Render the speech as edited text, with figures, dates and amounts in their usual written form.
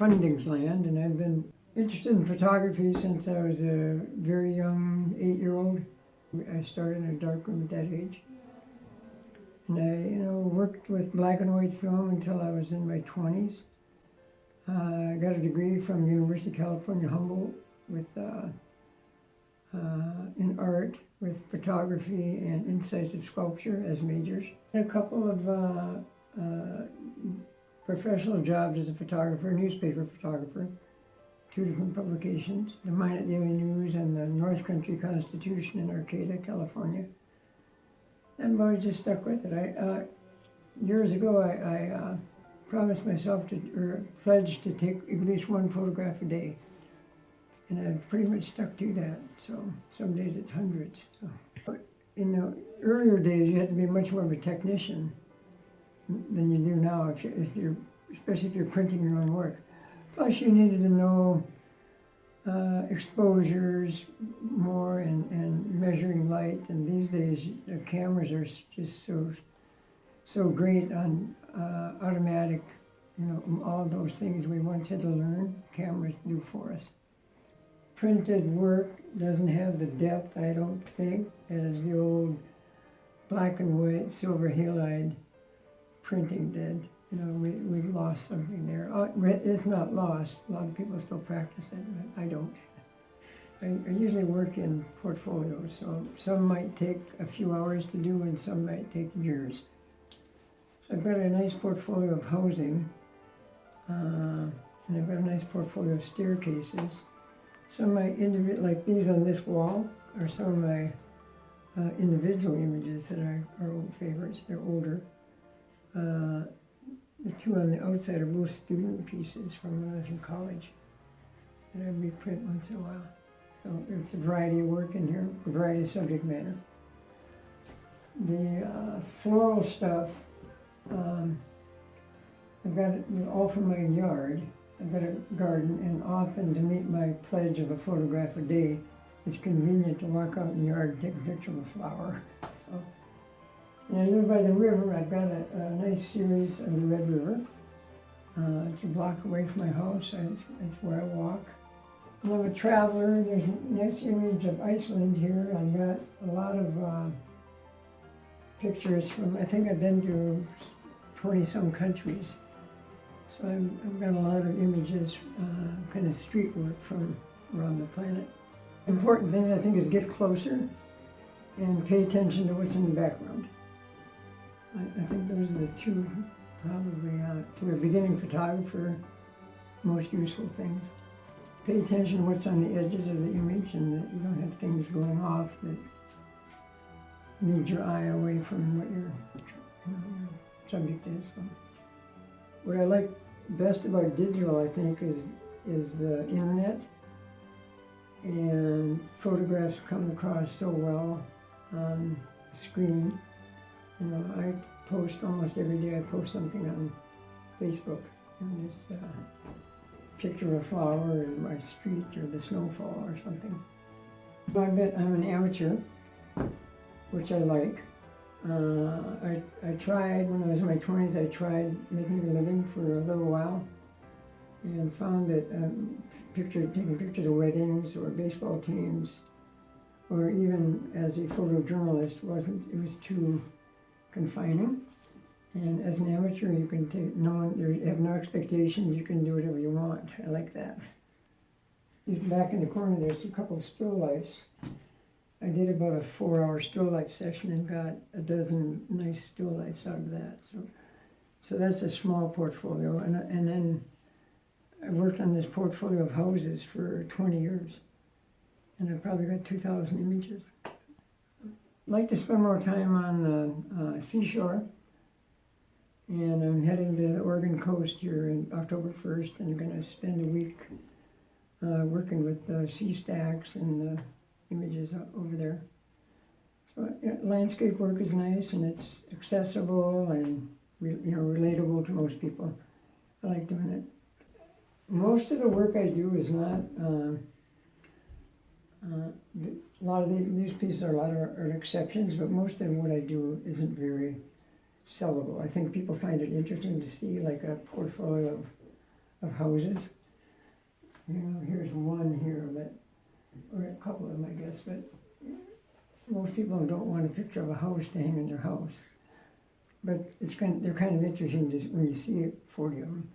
Fundingsland, and I've been interested in photography since I was a very young 8-year-old. I started in a darkroom at that age. And I, worked with black and white film until I was in my 20s. I got a degree from University of California, Humboldt, with in art, with photography and incisive sculpture as majors. A couple of professional jobs as a photographer, newspaper photographer, 2 different publications, the Minot Daily News and the North Country Constitution in Arcata, California. And I've always just stuck with it. Years ago, I promised myself or pledged to take at least 1 photograph a day. And I've pretty much stuck to that. So some days it's hundreds. So. But in the earlier days, you had to be much more of a technician than you do now, especially if you're printing your own work. Plus, you needed to know exposures more and measuring light. And these days, the cameras are just so great on automatic. All those things we once had to learn, cameras do for us. Printed work doesn't have the depth, I don't think, as the old black and white, silver halide printing did. We've lost something there. It's not lost. A lot of people still practice it, but I don't. I usually work in portfolios, so some might take a few hours to do and some might take years. So I've got a nice portfolio of housing, and I've got a nice portfolio of staircases. Some of my like these on this wall, are some of my individual images that are old favorites. They're older. The 2 on the outside are both student pieces from when I was in college that I reprint once in a while. So it's a variety of work in here, a variety of subject matter. The floral stuff, I've got it all from my yard. I've got a garden, and often to meet my pledge of a photograph a day, it's convenient to walk out in the yard and take a picture of a flower. So, and I live by the river. I've got a nice series of the Red River. It's a block away from my house, and it's where I walk. I'm a traveler. There's a nice image of Iceland here. I've got a lot of pictures from, I think I've been to 20-some countries. So I've got a lot of images, kind of street work from around the planet. Important thing, I think, is get closer and pay attention to what's in the background. I think those are the 2, probably, to a beginning photographer, most useful things. Pay attention to what's on the edges of the image and that you don't have things going off that lead your eye away from what your subject is. So. What I like best about digital, I think, is the internet, and photographs come across so well on the screen. I post almost every day. I post something on Facebook, just a picture of a flower in my street or the snowfall or something. I bet I'm an amateur, which I like. I tried, when I was in my 20s, I tried making a living for a little while and found that taking pictures of weddings or baseball teams, or even as a photojournalist, it was too confining. And as an amateur, you can you have no expectations, you can do whatever you want. I like that. Back in the corner, there's a couple of still lifes. I did about a 4-hour still life session and got a dozen nice still lifes out of that. So that's a small portfolio. And then I worked on this portfolio of houses for 20 years. And I probably got 2,000 images. I'd like to spend more time on the seashore. And I'm heading to the Oregon coast here on October 1st and going to spend a week working with the sea stacks and the images over there. So landscape work is nice and it's accessible and relatable to most people. I like doing it. Most of the work I do is not. A lot of these pieces are exceptions, but most of what I do isn't very sellable. I think people find it interesting to see like a portfolio of houses. You know, here's one here, but, or a couple of them, I guess, but most people don't want a picture of a house to hang in their house. But they're kind of interesting just when you see 40 of them.